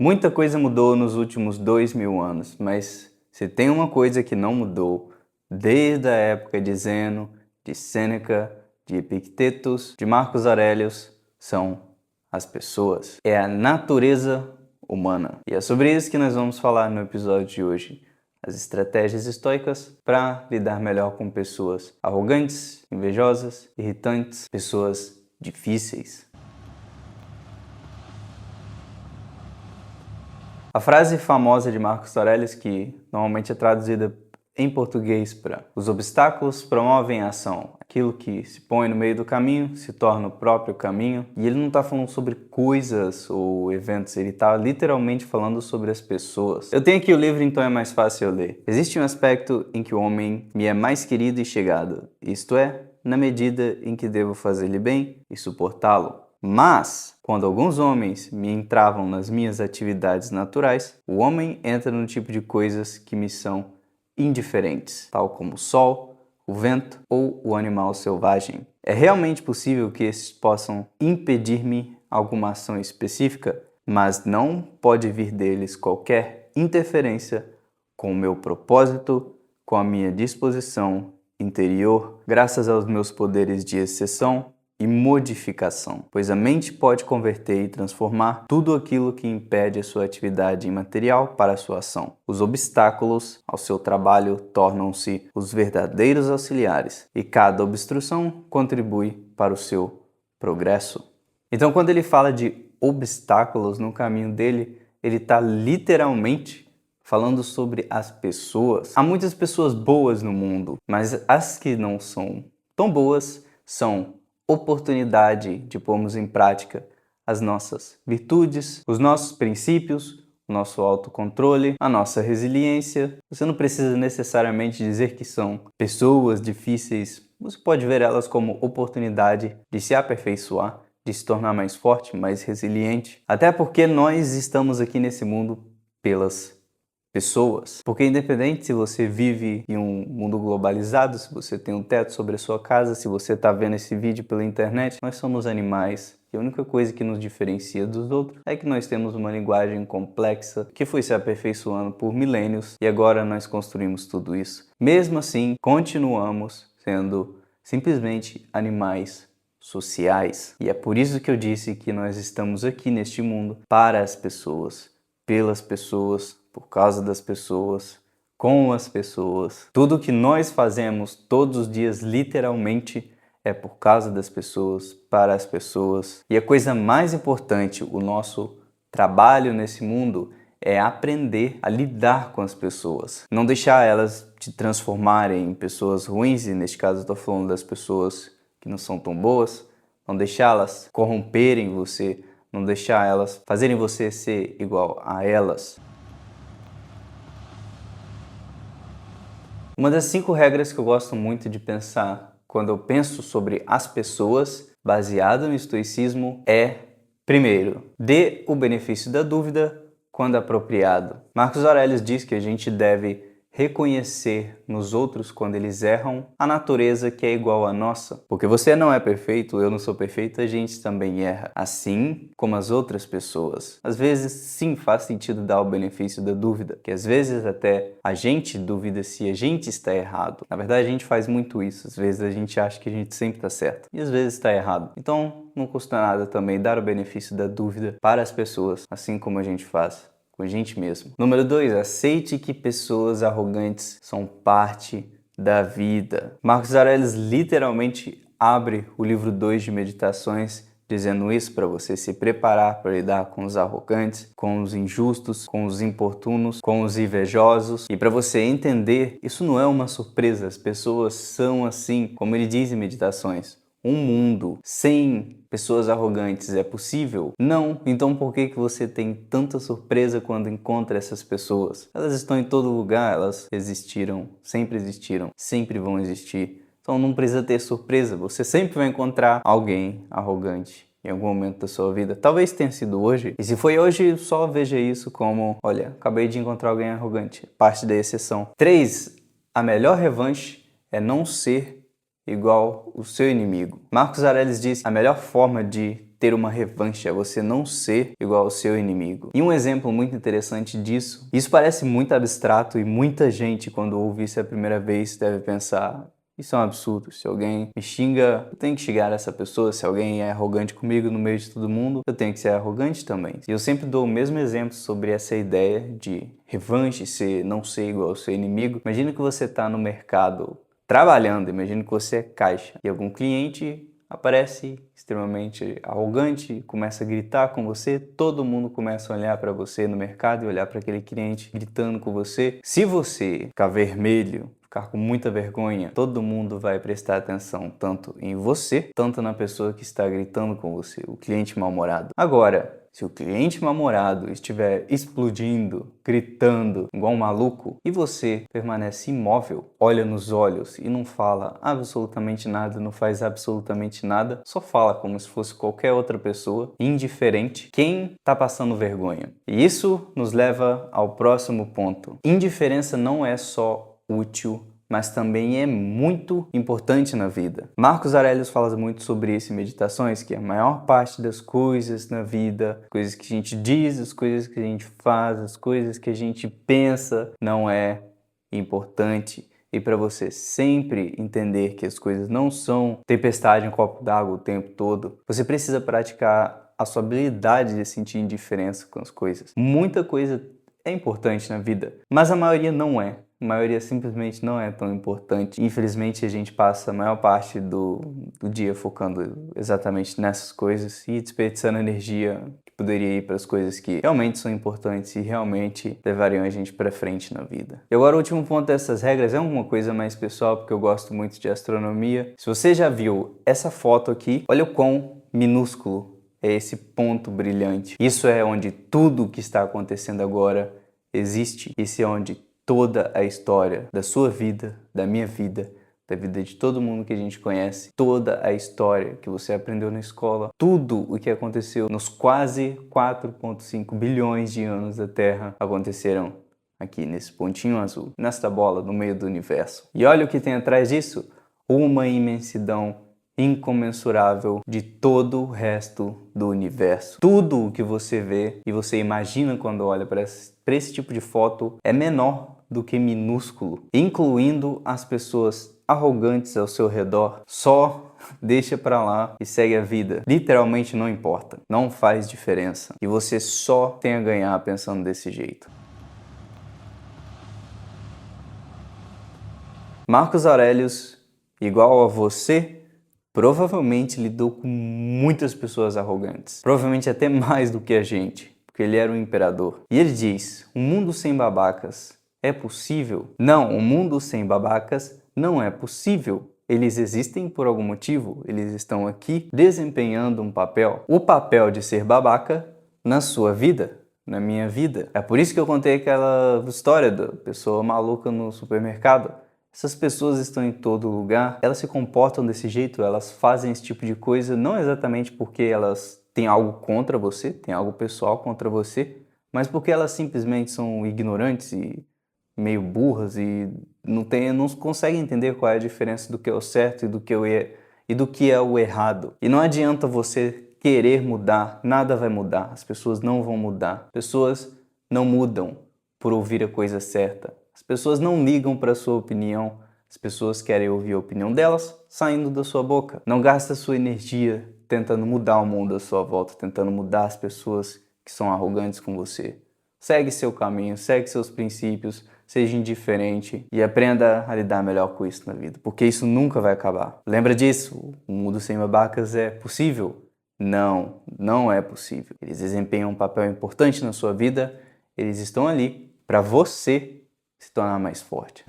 Muita coisa mudou nos últimos 2000 anos, mas se tem uma coisa que não mudou desde a época de Zeno, de Sêneca, de Epictetus, de Marcos Aurelius, são as pessoas. É a natureza humana. E é sobre isso que nós vamos falar no episódio de hoje. As estratégias estoicas para lidar melhor com pessoas arrogantes, invejosas, irritantes, pessoas difíceis. A frase famosa de Marcos Aurelius, que normalmente é traduzida em português para os obstáculos promovem a ação. Aquilo que se põe no meio do caminho se torna o próprio caminho. E ele não está falando sobre coisas ou eventos, ele está literalmente falando sobre as pessoas. Eu tenho aqui o livro, então é mais fácil eu ler. Existe um aspecto em que o homem me é mais querido e chegado, isto é, na medida em que devo fazer-lhe bem e suportá-lo. Mas, quando alguns homens me entravam nas minhas atividades naturais, o homem entra no tipo de coisas que me são indiferentes, tal como o sol, o vento ou o animal selvagem. É realmente possível que esses possam impedir-me alguma ação específica, mas não pode vir deles qualquer interferência com o meu propósito, com a minha disposição interior, graças aos meus poderes de exceção e modificação, pois a mente pode converter e transformar tudo aquilo que impede a sua atividade imaterial para a sua ação. Os obstáculos ao seu trabalho tornam-se os verdadeiros auxiliares e cada obstrução contribui para o seu progresso. Então, quando ele fala de obstáculos no caminho dele, ele está literalmente falando sobre as pessoas. Há muitas pessoas boas no mundo, mas as que não são tão boas são oportunidade de pormos em prática as nossas virtudes, os nossos princípios, o nosso autocontrole, a nossa resiliência. Você não precisa necessariamente dizer que são pessoas difíceis, você pode ver elas como oportunidade de se aperfeiçoar, de se tornar mais forte, mais resiliente. Até porque nós estamos aqui nesse mundo pelas pessoas. Porque independente se você vive em um mundo globalizado, se você tem um teto sobre a sua casa, se você está vendo esse vídeo pela internet, nós somos animais. E a única coisa que nos diferencia dos outros é que nós temos uma linguagem complexa que foi se aperfeiçoando por milênios e agora nós construímos tudo isso. Mesmo assim, continuamos sendo simplesmente animais sociais. E é por isso que eu disse que nós estamos aqui neste mundo para as pessoas, pelas pessoas, por causa das pessoas, com as pessoas. Tudo que nós fazemos todos os dias, literalmente, é por causa das pessoas, para as pessoas. E a coisa mais importante, o nosso trabalho nesse mundo, é aprender a lidar com as pessoas. Não deixar elas te transformarem em pessoas ruins, e neste caso eu estou falando das pessoas que não são tão boas. Não deixá-las corromperem você, não deixar elas fazerem você ser igual a elas. Uma das 5 regras que eu gosto muito de pensar quando eu penso sobre as pessoas, baseado no estoicismo, é, primeiro, dê o benefício da dúvida quando apropriado. Marcos Aurelius diz que a gente deve reconhecer nos outros, quando eles erram, a natureza que é igual à nossa. Porque você não é perfeito, eu não sou perfeito, a gente também erra. Assim como as outras pessoas. Às vezes, sim, faz sentido dar o benefício da dúvida. Que às vezes até a gente duvida se a gente está errado. Na verdade, a gente faz muito isso. Às vezes a gente acha que a gente sempre está certo. E às vezes está errado. Então, não custa nada também dar o benefício da dúvida para as pessoas, assim como a gente faz com a gente mesmo. Número 2, aceite que pessoas arrogantes são parte da vida. Marcos Aurelius literalmente abre o livro 2 de Meditações dizendo isso para você se preparar para lidar com os arrogantes, com os injustos, com os importunos, com os invejosos. E para você entender, isso não é uma surpresa, as pessoas são assim, como ele diz em Meditações. Um mundo sem pessoas arrogantes é possível? Não. Então por que você tem tanta surpresa quando encontra essas pessoas? Elas estão em todo lugar, elas existiram, sempre vão existir. Então não precisa ter surpresa, você sempre vai encontrar alguém arrogante em algum momento da sua vida. Talvez tenha sido hoje, e se foi hoje, só veja isso como, olha, acabei de encontrar alguém arrogante, parte da exceção. 3, a melhor revanche é não ser igual o seu inimigo. Marcos Aurelius diz que a melhor forma de ter uma revanche é você não ser igual ao seu inimigo. E um exemplo muito interessante disso, isso parece muito abstrato e muita gente, quando ouve isso a primeira vez, deve pensar: isso é um absurdo. Se alguém me xinga, eu tenho que xingar essa pessoa. Se alguém é arrogante comigo no meio de todo mundo, eu tenho que ser arrogante também. E eu sempre dou o mesmo exemplo sobre essa ideia de revanche, não ser igual ao seu inimigo. Imagina que você está no mercado trabalhando, imagina que você é caixa e algum cliente aparece extremamente arrogante, começa a gritar com você, todo mundo começa a olhar para você no mercado e olhar para aquele cliente gritando com você. Se você ficar vermelho, ficar com muita vergonha, todo mundo vai prestar atenção tanto em você, tanto na pessoa que está gritando com você, o cliente mal-humorado. Agora, se o cliente mal-humorado estiver explodindo, gritando igual um maluco, e você permanece imóvel, olha nos olhos e não fala absolutamente nada, não faz absolutamente nada, só fala como se fosse qualquer outra pessoa, indiferente, quem está passando vergonha? E isso nos leva ao próximo ponto. Indiferença não é só útil, mas também é muito importante na vida. Marcos Aurelius fala muito sobre isso em Meditações, que a maior parte das coisas na vida, coisas que a gente diz, as coisas que a gente faz, as coisas que a gente pensa, não é importante. E para você sempre entender que as coisas não são tempestade em copo d'água o tempo todo, você precisa praticar a sua habilidade de sentir indiferença com as coisas. Muita coisa é importante na vida, mas a maioria não é. A maioria simplesmente não é tão importante. Infelizmente, a gente passa a maior parte do dia focando exatamente nessas coisas e desperdiçando energia que poderia ir para as coisas que realmente são importantes e realmente levariam a gente para frente na vida. E agora, o último ponto dessas regras é uma coisa mais pessoal, porque eu gosto muito de astronomia. Se você já viu essa foto aqui, olha o quão minúsculo é esse ponto brilhante. Isso é onde tudo o que está acontecendo agora existe. Isso é onde toda a história da sua vida, da minha vida, da vida de todo mundo que a gente conhece, toda a história que você aprendeu na escola, tudo o que aconteceu nos quase 4,5 bilhões de anos da Terra aconteceram aqui nesse pontinho azul, nesta bola no meio do universo. E olha o que tem atrás disso, uma imensidão incomensurável de todo o resto do universo. Tudo o que você vê e você imagina quando olha para esse tipo de foto é menor do que minúsculo, incluindo as pessoas arrogantes ao seu redor. Só deixa pra lá e segue a vida. Literalmente não importa, não faz diferença. E você só tem a ganhar pensando desse jeito. Marcos Aurelius, igual a você, provavelmente lidou com muitas pessoas arrogantes. Provavelmente até mais do que a gente, porque ele era um imperador. E ele diz: um mundo sem babacas é possível? Não, um mundo sem babacas não é possível. Eles existem por algum motivo, eles estão aqui desempenhando um papel. O papel de ser babaca na sua vida, na minha vida. É por isso que eu contei aquela história da pessoa maluca no supermercado. Essas pessoas estão em todo lugar, elas se comportam desse jeito, elas fazem esse tipo de coisa não exatamente porque elas têm algo contra você, têm algo pessoal contra você, mas porque elas simplesmente são ignorantes e meio burras e não conseguem entender qual é a diferença do que é o certo e do que é o errado. E não adianta você querer mudar, nada vai mudar, as pessoas não vão mudar. Pessoas não mudam por ouvir a coisa certa. As pessoas não ligam para a sua opinião, as pessoas querem ouvir a opinião delas saindo da sua boca. Não gasta sua energia tentando mudar o mundo à sua volta, tentando mudar as pessoas que são arrogantes com você. Segue seu caminho, segue seus princípios, seja indiferente e aprenda a lidar melhor com isso na vida, porque isso nunca vai acabar. Lembra disso? Um mundo sem babacas é possível? Não, não é possível. Eles desempenham um papel importante na sua vida, eles estão ali para você se tornar mais forte.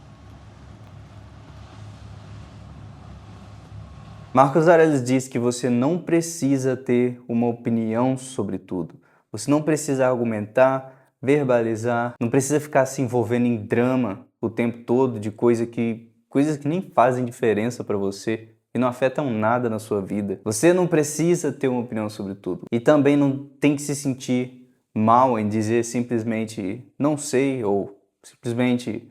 Marcos Aurelius diz que você não precisa ter uma opinião sobre tudo. Você não precisa argumentar, verbalizar, não precisa ficar se envolvendo em drama o tempo todo de coisas que nem fazem diferença para você e não afetam nada na sua vida. Você não precisa ter uma opinião sobre tudo. E também não tem que se sentir mal em dizer simplesmente não sei ou simplesmente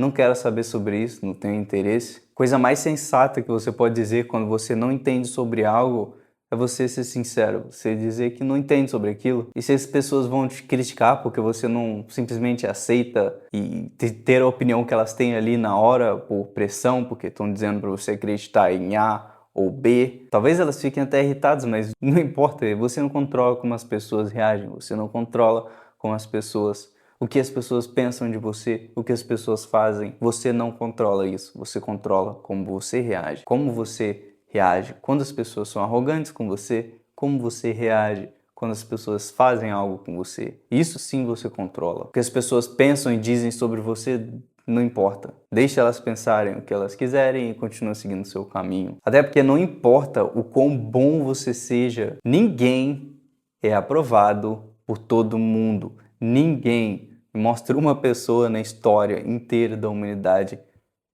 não quero saber sobre isso, não tenho interesse. Coisa mais sensata que você pode dizer quando você não entende sobre algo é você ser sincero, você dizer que não entende sobre aquilo. E se as pessoas vão te criticar porque você não simplesmente aceita e ter a opinião que elas têm ali na hora por pressão, porque estão dizendo para você acreditar em A ou B, talvez elas fiquem até irritadas, mas não importa, você não controla como as pessoas reagem, você não controla como as pessoas, o que as pessoas pensam de você, o que as pessoas fazem, você não controla isso, você controla como você reage. Como você reage quando as pessoas são arrogantes com você, como você reage quando as pessoas fazem algo com você. Isso sim você controla. O que as pessoas pensam e dizem sobre você não importa. Deixe elas pensarem o que elas quiserem e continue seguindo o seu caminho. Até porque não importa o quão bom você seja, ninguém é aprovado por todo mundo. Ninguém. Mostra uma pessoa na história inteira da humanidade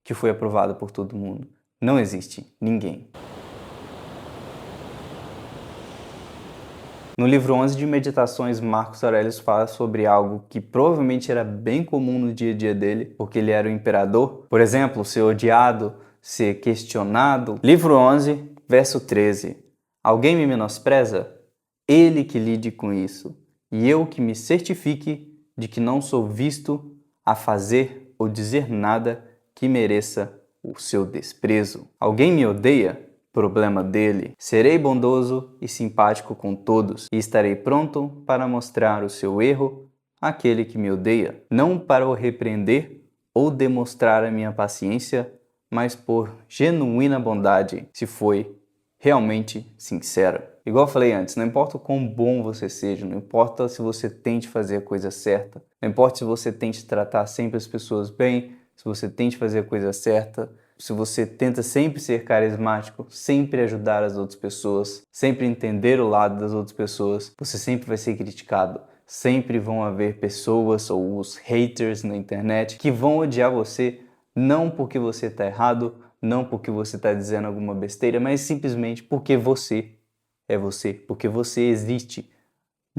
que foi aprovada por todo mundo. Não existe ninguém. No livro 11 de Meditações, Marcos Aurelius fala sobre algo que provavelmente era bem comum no dia a dia dele, porque ele era o imperador. Por exemplo, ser odiado, ser questionado. Livro 11, verso 13. Alguém me menospreza? Ele que lide com isso, e eu que me certifique de que não sou visto a fazer ou dizer nada que mereça o seu desprezo. Alguém me odeia? Problema dele. Serei bondoso e simpático com todos, e estarei pronto para mostrar o seu erro àquele que me odeia, não para o repreender ou demonstrar a minha paciência, mas por genuína bondade, se foi realmente sincero. Igual eu falei antes, não importa o quão bom você seja, não importa se você tente fazer a coisa certa, não importa se você tente tratar sempre as pessoas bem, se você tente fazer a coisa certa, se você tenta sempre ser carismático, sempre ajudar as outras pessoas, sempre entender o lado das outras pessoas, você sempre vai ser criticado. Sempre vão haver pessoas ou os haters na internet que vão odiar você, não porque você está errado, não porque você está dizendo alguma besteira, mas simplesmente porque você é você, porque você existe.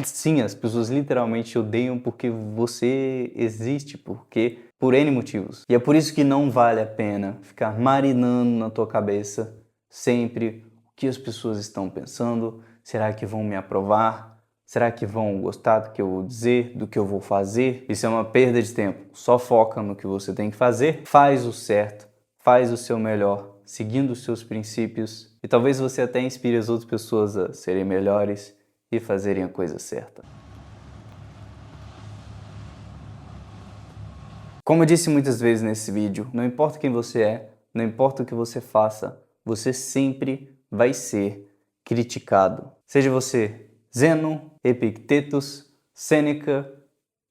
Sim, as pessoas literalmente odeiam porque você existe, porque por N motivos. E é por isso que não vale a pena ficar marinando na tua cabeça sempre o que as pessoas estão pensando. Será que vão me aprovar? Será que vão gostar do que eu vou dizer, do que eu vou fazer? Isso é uma perda de tempo. Só foca no que você tem que fazer, faz o certo, faz o seu melhor, seguindo os seus princípios. E talvez você até inspire as outras pessoas a serem melhores e fazerem a coisa certa. Como eu disse muitas vezes nesse vídeo, não importa quem você é, não importa o que você faça, você sempre vai ser criticado. Seja você Zeno, Epictetus, Sêneca,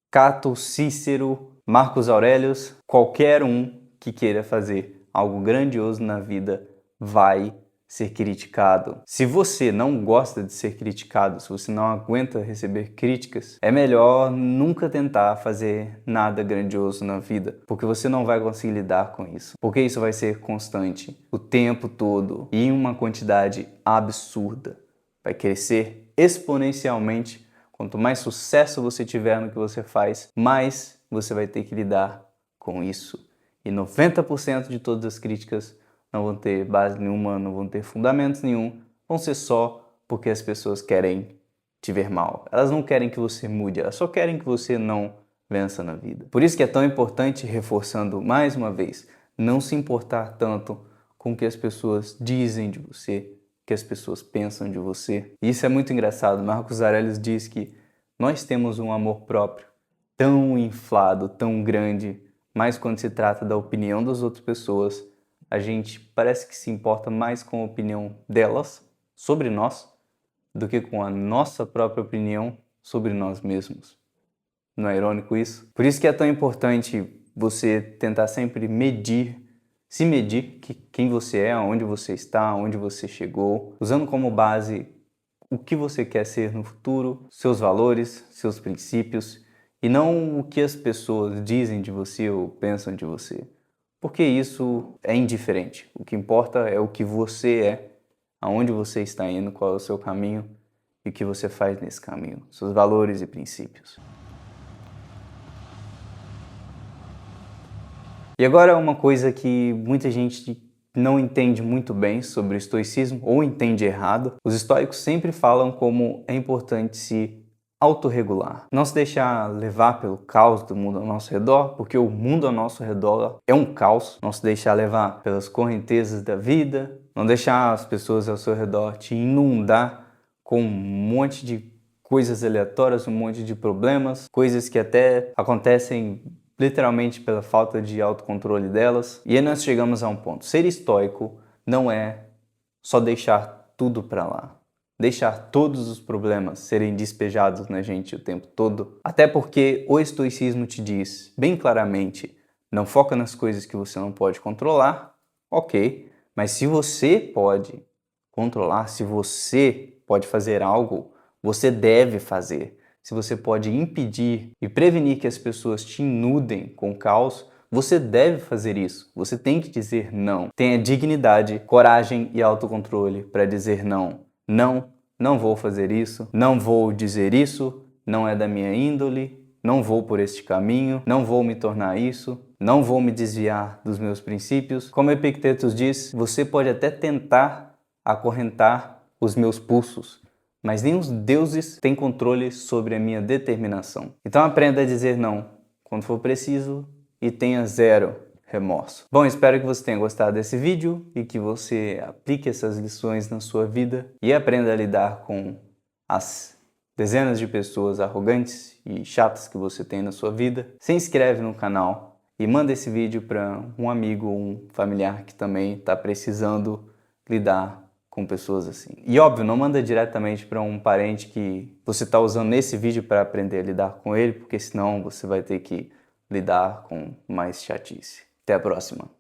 Cato, Cícero, Marcos Aurelius, qualquer um que queira fazer algo grandioso na vida vai ser criticado. Se você não gosta de ser criticado, se você não aguenta receber críticas, é melhor nunca tentar fazer nada grandioso na vida, porque você não vai conseguir lidar com isso. Porque isso vai ser constante, o tempo todo, e em uma quantidade absurda. Vai crescer exponencialmente. Quanto mais sucesso você tiver no que você faz, mais você vai ter que lidar com isso. E 90% de todas as críticas não vão ter base nenhuma, não vão ter fundamentos nenhum, vão ser só porque as pessoas querem te ver mal. Elas não querem que você mude, elas só querem que você não vença na vida. Por isso que é tão importante, reforçando mais uma vez, não se importar tanto com o que as pessoas dizem de você, o que as pessoas pensam de você. E isso é muito engraçado. Marcos Aurelius diz que nós temos um amor próprio tão inflado, tão grande, mas quando se trata da opinião das outras pessoas, a gente parece que se importa mais com a opinião delas sobre nós do que com a nossa própria opinião sobre nós mesmos. Não é irônico isso? Por isso que é tão importante você tentar sempre se medir quem você é, onde você está, onde você chegou, usando como base o que você quer ser no futuro, seus valores, seus princípios, e não o que as pessoas dizem de você ou pensam de você. Porque isso é indiferente. O que importa é o que você é, aonde você está indo, qual é o seu caminho e o que você faz nesse caminho, seus valores e princípios. E agora uma coisa que muita gente não entende muito bem sobre o estoicismo ou entende errado. Os estoicos sempre falam como é importante se autorregular. Não se deixar levar pelo caos do mundo ao nosso redor, porque o mundo ao nosso redor é um caos. Não se deixar levar pelas correntezas da vida. Não deixar as pessoas ao seu redor te inundar com um monte de coisas aleatórias, um monte de problemas, coisas que até acontecem literalmente pela falta de autocontrole delas. E aí nós chegamos a um ponto. Ser estoico não é só deixar tudo para lá. Deixar todos os problemas serem despejados na gente o tempo todo. Até porque o estoicismo te diz bem claramente, não foca nas coisas que você não pode controlar, ok. Mas se você pode controlar, se você pode fazer algo, você deve fazer. Se você pode impedir e prevenir que as pessoas te inundem com caos, você deve fazer isso. Você tem que dizer não. Tenha dignidade, coragem e autocontrole para dizer não. Não, não vou fazer isso. Não vou dizer isso. Não é da minha índole. Não vou por este caminho. Não vou me tornar isso. Não vou me desviar dos meus princípios. Como Epictetus diz, você pode até tentar acorrentar os meus pulsos, mas nem os deuses têm controle sobre a minha determinação. Então aprenda a dizer não quando for preciso e tenha zero remorso. Bom, espero que você tenha gostado desse vídeo e que você aplique essas lições na sua vida e aprenda a lidar com as dezenas de pessoas arrogantes e chatas que você tem na sua vida. Se inscreve no canal e manda esse vídeo para um amigo ou um familiar que também está precisando lidar com pessoas assim. E óbvio, não manda diretamente para um parente que você está usando esse vídeo para aprender a lidar com ele, porque senão você vai ter que lidar com mais chatice. Até a próxima!